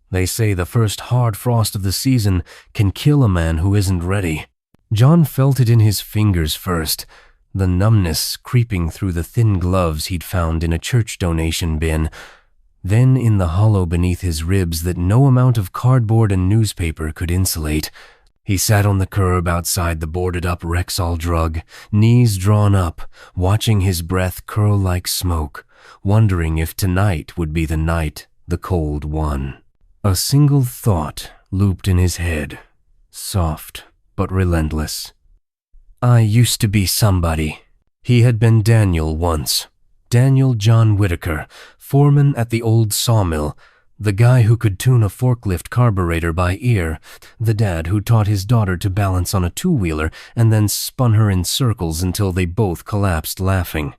They say the first hard frost of the season can kill a man who isn't ready. John felt it in his fingers first, the numbness creeping through the thin gloves he'd found in a church donation bin, then in the hollow beneath his ribs that no amount of cardboard and newspaper could insulate. He sat on the curb outside the boarded-up Rexall drug, knees drawn up, watching his breath curl like smoke, wondering if tonight would be the night the cold won. A single thought looped in his head, soft but relentless. I used to be somebody. He had been Daniel once. Daniel John Whitaker, foreman at the old sawmill, the guy who could tune a forklift carburetor by ear, the dad who taught his daughter to balance on a two-wheeler and then spun her in circles until they both collapsed laughing.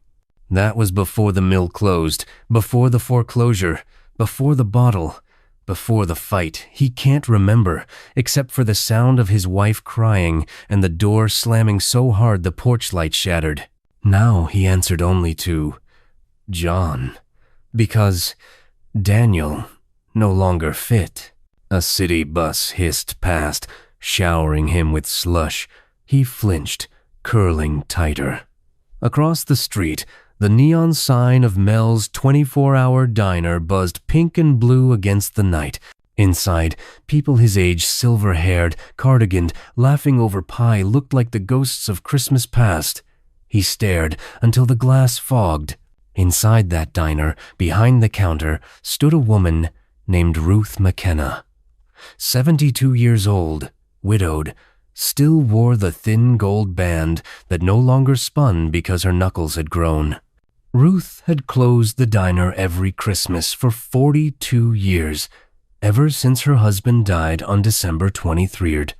That was before the mill closed, before the foreclosure, before the bottle, before the fight. He can't remember, except for the sound of his wife crying and the door slamming so hard the porch light shattered. Now he answered only to John, because Daniel no longer fit. A city bus hissed past, showering him with slush. He flinched, curling tighter. Across the street, the neon sign of Mel's 24-hour diner buzzed pink and blue against the night. Inside, people his age, silver-haired, cardiganed, laughing over pie looked like the ghosts of Christmas past. He stared until the glass fogged. Inside that diner, behind the counter, stood a woman named Ruth McKenna. 72 years old, widowed, still wore the thin gold band that no longer spun because her knuckles had grown. Ruth had closed the diner every Christmas for 42 years, ever since her husband died on December 23rd.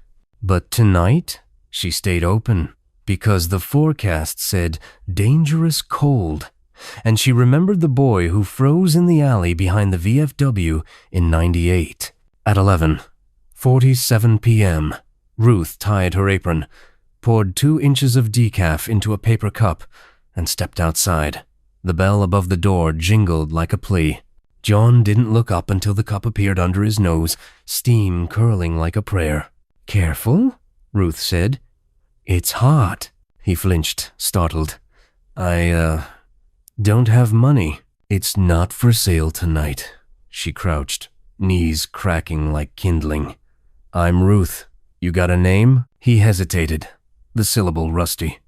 But tonight, she stayed open because the forecast said dangerous cold, and she remembered the boy who froze in the alley behind the VFW in '98. At 11:47 p.m., Ruth tied her apron, poured 2 inches of decaf into a paper cup, and stepped outside. The bell above the door jingled like a plea. John didn't look up until the cup appeared under his nose, steam curling like a prayer. "Careful," Ruth said. "It's hot." He flinched, startled. I don't have money." "It's not for sale tonight." She crouched, knees cracking like kindling. "I'm Ruth. You got a name?" He hesitated, the syllable rusty.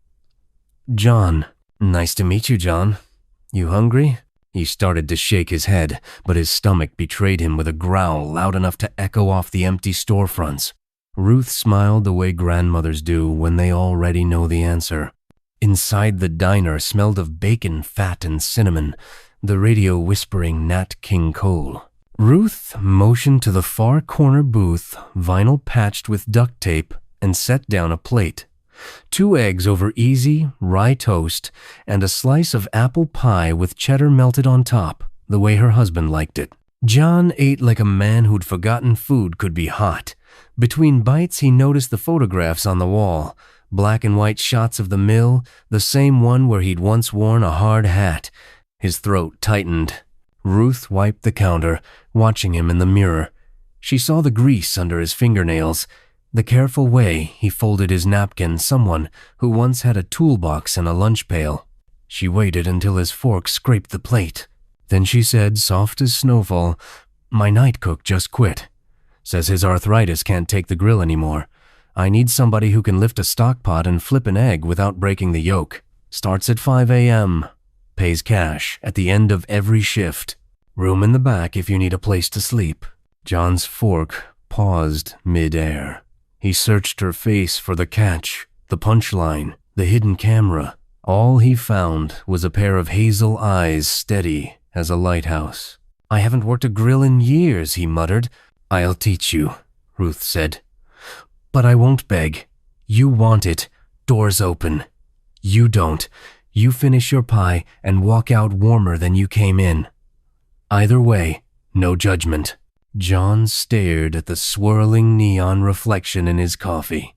"John." "Nice to meet you, John. You hungry?" He started to shake his head, but his stomach betrayed him with a growl loud enough to echo off the empty storefronts. Ruth smiled the way grandmothers do when they already know the answer. Inside the diner smelled of bacon, fat, and cinnamon, the radio whispering Nat King Cole. Ruth motioned to the far corner booth, vinyl patched with duct tape, and set down a plate. 2 eggs over easy, rye toast, and a slice of apple pie with cheddar melted on top, the way her husband liked it. John ate like a man who'd forgotten food could be hot. Between bites, he noticed the photographs on the wall, black and white shots of the mill, the same one where he'd once worn a hard hat. His throat tightened. Ruth wiped the counter, watching him in the mirror. She saw the grease under his fingernails, the careful way he folded his napkin, someone who once had a toolbox and a lunch pail. She waited until his fork scraped the plate. Then she said, soft as snowfall, "My night cook just quit. Says his arthritis can't take the grill anymore. I need somebody who can lift a stock pot and flip an egg without breaking the yolk. Starts at 5 a.m. Pays cash at the end of every shift. Room in the back if you need a place to sleep." John's fork paused mid-air. He searched her face for the catch, the punchline, the hidden camera. All he found was a pair of hazel eyes steady as a lighthouse. "I haven't worked a grill in years," he muttered. "I'll teach you," Ruth said. "But I won't beg. You want it. Doors open. You don't. You finish your pie and walk out warmer than you came in. Either way, no judgment." John stared at the swirling neon reflection in his coffee.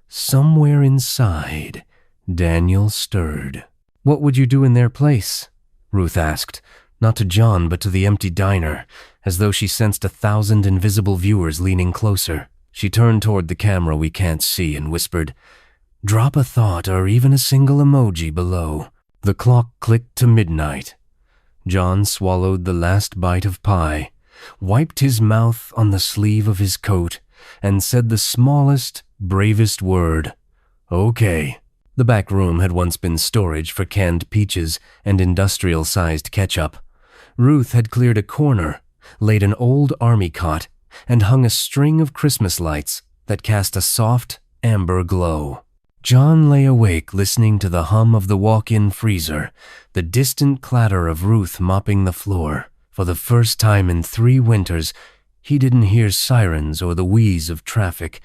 Somewhere inside, Daniel stirred. "What would you do in their place?" Ruth asked, not to John but to the empty diner, as though she sensed 1,000 invisible viewers leaning closer. She turned toward the camera we can't see and whispered, "Drop a thought or even a single emoji below." The clock clicked to midnight. John swallowed the last bite of pie, wiped his mouth on the sleeve of his coat, and said the smallest, bravest word, "Okay." The back room had once been storage for canned peaches and industrial-sized ketchup. Ruth had cleared a corner, laid an old army cot, and hung a string of Christmas lights that cast a soft, amber glow. John lay awake listening to the hum of the walk-in freezer, the distant clatter of Ruth mopping the floor. For the first time in 3 winters, he didn't hear sirens or the wheeze of traffic.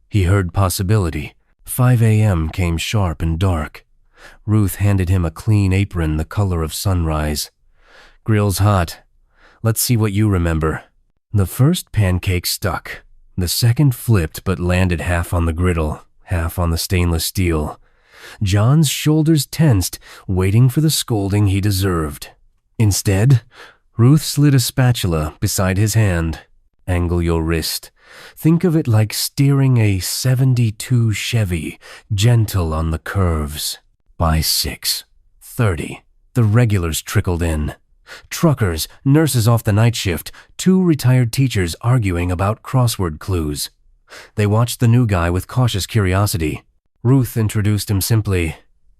He heard possibility. 5 a.m. came sharp and dark. Ruth handed him a clean apron the color of sunrise. "Grill's hot. Let's see what you remember." The first pancake stuck. The second flipped but landed half on the griddle, half on the stainless steel. John's shoulders tensed, waiting for the scolding he deserved. Instead, Ruth slid a spatula beside his hand. "Angle your wrist. Think of it like steering a '72 Chevy, gentle on the curves." By 6:30, the regulars trickled in. Truckers, nurses off the night shift, 2 retired teachers arguing about crossword clues. They watched the new guy with cautious curiosity. Ruth introduced him simply,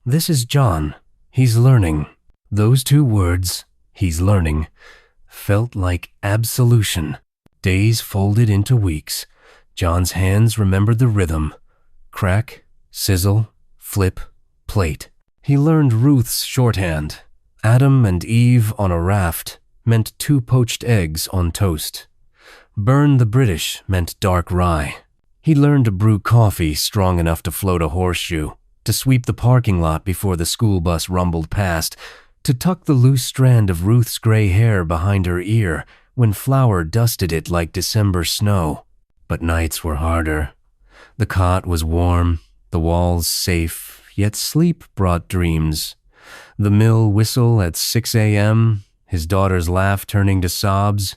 "This is John. He's learning." Those 2 words, "he's learning," felt like absolution. Days folded into weeks. John's hands remembered the rhythm. Crack, sizzle, flip, plate. He learned Ruth's shorthand. Adam and Eve on a raft meant 2 poached eggs on toast. Burn the British meant dark rye. He learned to brew coffee strong enough to float a horseshoe, to sweep the parking lot before the school bus rumbled past, to tuck the loose strand of Ruth's gray hair behind her ear when flour dusted it like December snow. But nights were harder. The cot was warm, the walls safe, yet sleep brought dreams. The mill whistle at 6 a.m., his daughter's laugh turning to sobs.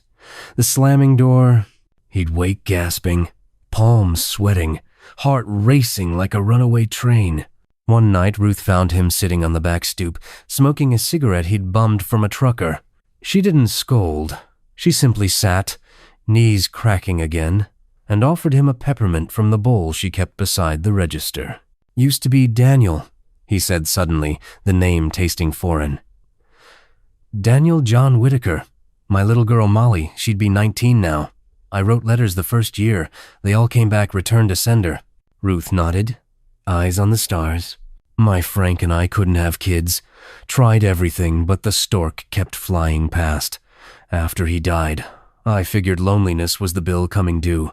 The slamming door, he'd wake gasping, palms sweating, heart racing like a runaway train. One night, Ruth found him sitting on the back stoop, smoking a cigarette he'd bummed from a trucker. She didn't scold. She simply sat, knees cracking again, and offered him a peppermint from the bowl she kept beside the register. "Used to be Daniel," he said suddenly, the name tasting foreign. "Daniel John Whitaker. My little girl Molly, she'd be 19 now. I wrote letters the first year. They all came back returned to sender." Ruth nodded, eyes on the stars. "My Frank and I couldn't have kids. Tried everything, but the stork kept flying past. After he died, I figured loneliness was the bill coming due.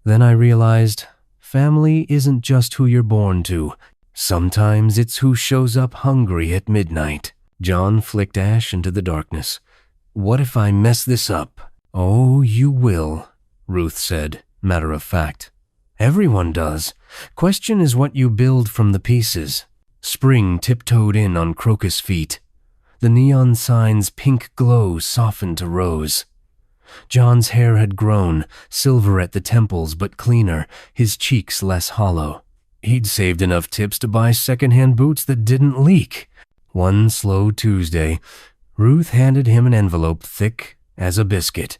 Then I realized family isn't just who you're born to. Sometimes it's who shows up hungry at midnight." John flicked ash into the darkness. "What if I mess this up?" "Oh, you will," Ruth said, matter of fact. "Everyone does. Question is what you build from the pieces." Spring tiptoed in on crocus feet. The neon sign's pink glow softened to rose. John's hair had grown, silver at the temples but cleaner, his cheeks less hollow. He'd saved enough tips to buy secondhand boots that didn't leak. One slow Tuesday, Ruth handed him an envelope thick as a biscuit.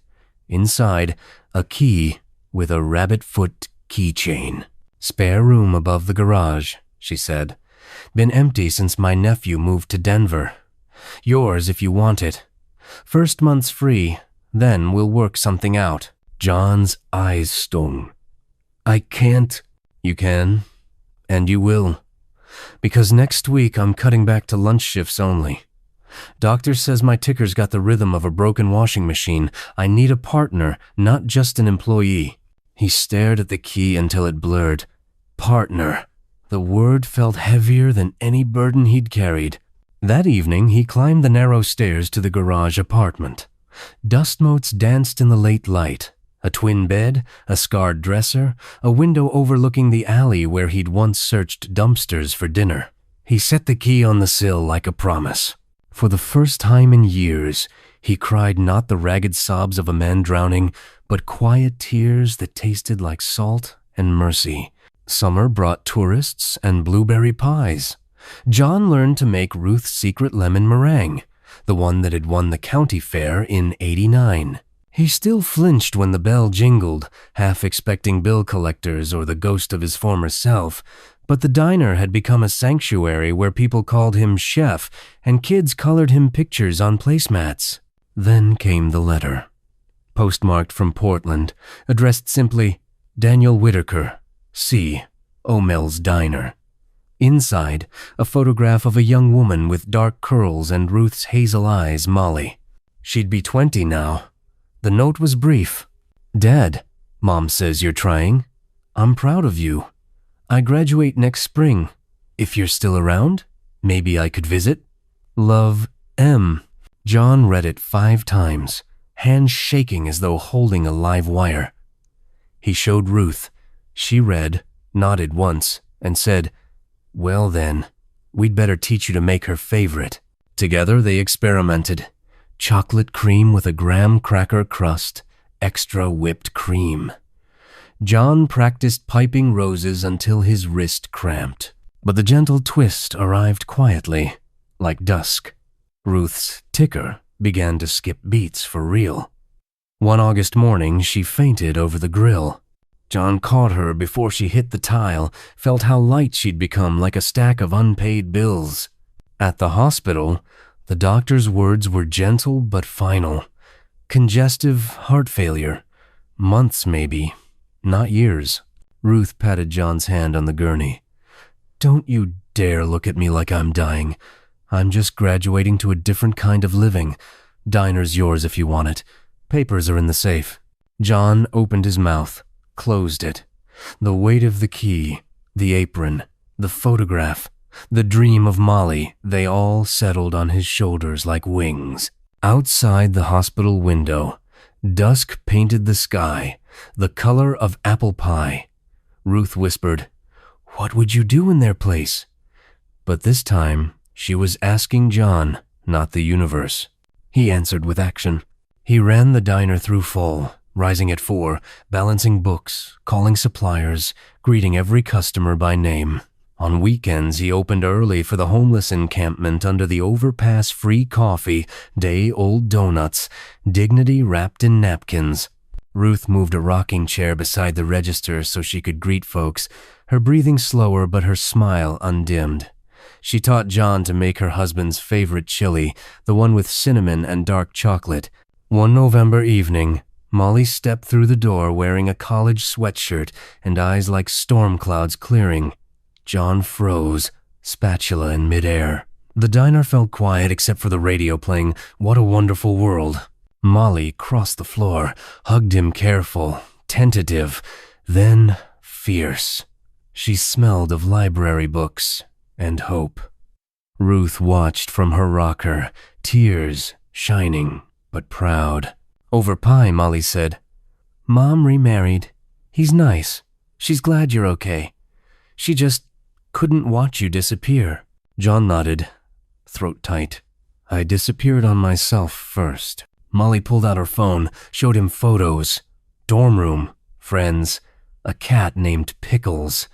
Inside, a key with a rabbit-foot keychain. "Spare room above the garage," she said. "Been empty since my nephew moved to Denver. Yours if you want it. First month's free, then we'll work something out." John's eyes stung. "I can't." "You can, and you will. Because next week I'm cutting back to lunch shifts only. Doctor says my ticker's got the rhythm of a broken washing machine. I need a partner, not just an employee." He stared at the key until it blurred. Partner. The word felt heavier than any burden he'd carried. That evening, he climbed the narrow stairs to the garage apartment. Dust motes danced in the late light. A twin bed, a scarred dresser, a window overlooking the alley where he'd once searched dumpsters for dinner. He set the key on the sill like a promise. For the first time in years, He cried not the ragged sobs of a man drowning, but quiet tears that tasted like salt and mercy. Summer brought tourists and blueberry pies. John learned to make Ruth's secret lemon meringue, the one that had won the county fair in '89. He still flinched when the bell jingled, half expecting bill collectors or the ghost of his former self, but the diner had become a sanctuary where people called him chef and kids colored him pictures on placemats. Then came the letter. Postmarked from Portland, addressed simply, Daniel Whitaker, C. O'Mel's Diner. Inside, a photograph of a young woman with dark curls and Ruth's hazel eyes, Molly. She'd be 20 now. The note was brief. Dad, Mom says you're trying. I'm proud of you. I graduate next spring. If you're still around, maybe I could visit. Love, M. John read it 5 times, hands shaking as though holding a live wire. He showed Ruth. She read, nodded once, and said, Well then, we'd better teach you to make her favorite. Together they experimented. Chocolate cream with a graham cracker crust, extra whipped cream. John practiced piping roses until his wrist cramped, but the gentle twist arrived quietly, like dusk. Ruth's ticker began to skip beats for real. One August morning, she fainted over the grill. John caught her before she hit the tile, felt how light she'd become, like a stack of unpaid bills. At the hospital, the doctor's words were gentle but final. Congestive heart failure. Months maybe, not years. Ruth patted John's hand on the gurney. Don't you dare look at me like I'm dying. I'm just graduating to a different kind of living. Diner's yours if you want it. Papers are in the safe. John opened his mouth, closed it. The weight of the key, the apron, the photograph, the dream of Molly, they all settled on his shoulders like wings. Outside the hospital window, dusk painted the sky, the color of apple pie. Ruth whispered, What would you do in their place? But this time, she was asking John, not the universe. He answered with action. He ran the diner through full, rising at 4, balancing books, calling suppliers, greeting every customer by name. On weekends, he opened early for the homeless encampment under the overpass, free coffee, day-old donuts, dignity wrapped in napkins. Ruth moved a rocking chair beside the register so she could greet folks, her breathing slower but her smile undimmed. She taught John to make her husband's favorite chili, the one with cinnamon and dark chocolate. One November evening, Molly stepped through the door wearing a college sweatshirt and eyes like storm clouds clearing. John froze, spatula in midair. The diner felt quiet except for the radio playing What a Wonderful World. Molly crossed the floor, hugged him careful, tentative, then fierce. She smelled of library books and hope. Ruth watched from her rocker, tears shining but proud. Over pie, Molly said, Mom remarried. He's nice. She's glad you're okay. She just couldn't watch you disappear. John nodded, throat tight. I disappeared on myself first. Molly pulled out her phone, showed him photos. Dorm room, friends, a cat named Pickles.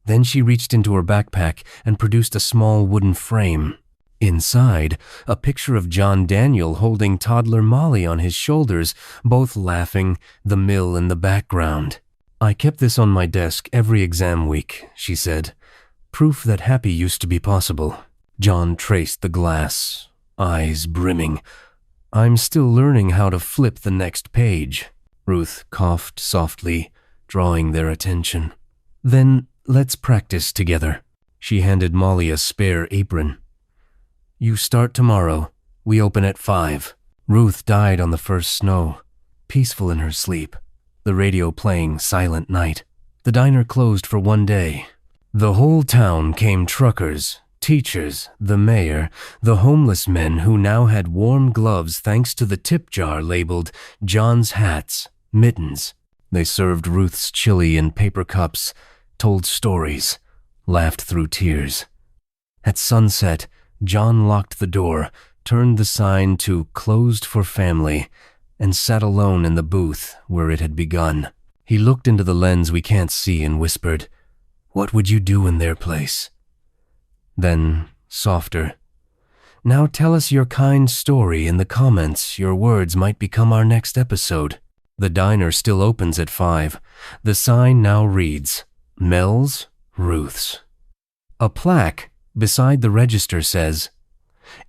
Then she reached into her backpack and produced a small wooden frame. Inside, a picture of John Daniel holding toddler Molly on his shoulders, both laughing, the mill in the background. I kept this on my desk every exam week, she said. Proof that happy used to be possible. John traced the glass, eyes brimming. I'm still learning how to flip the next page. Ruth coughed softly, drawing their attention. Then let's practice together. She handed Molly a spare apron. You start tomorrow. We open at 5. Ruth died on the first snow, peaceful in her sleep, the radio playing Silent Night. The diner closed for one day. The whole town came truckers, teachers, the mayor, the homeless men who now had warm gloves thanks to the tip jar labeled John's Hats, Mittens. They served Ruth's chili in paper cups, told stories, laughed through tears. At sunset, John locked the door, turned the sign to "Closed for Family" and sat alone in the booth where it had begun. He looked into the lens we can't see and whispered, "What would you do in their place?" Then, softer, "Now tell us your kind story in the comments. Your words might become our next episode." The diner still opens at 5. The sign now reads, "Mel's, Ruth's." A plaque beside the register says,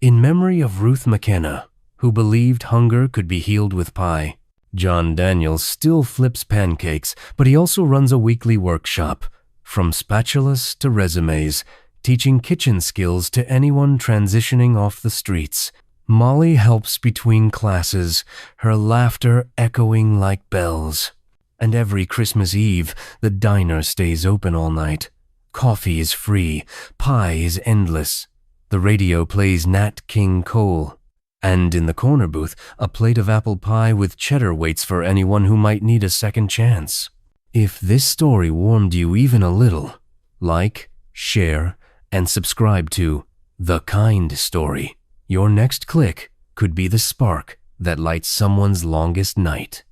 "In memory of Ruth McKenna, who believed hunger could be healed with pie." John Daniels still flips pancakes, but he also runs a weekly workshop, from spatulas to resumes, teaching kitchen skills to anyone transitioning off the streets. Molly helps between classes, her laughter echoing like bells. And every Christmas Eve, the diner stays open all night. Coffee is free, pie is endless. The radio plays Nat King Cole. And in the corner booth, a plate of apple pie with cheddar waits for anyone who might need a second chance. If this story warmed you even a little, like, share, and subscribe to The Kind Story. Your next click could be the spark that lights someone's longest night.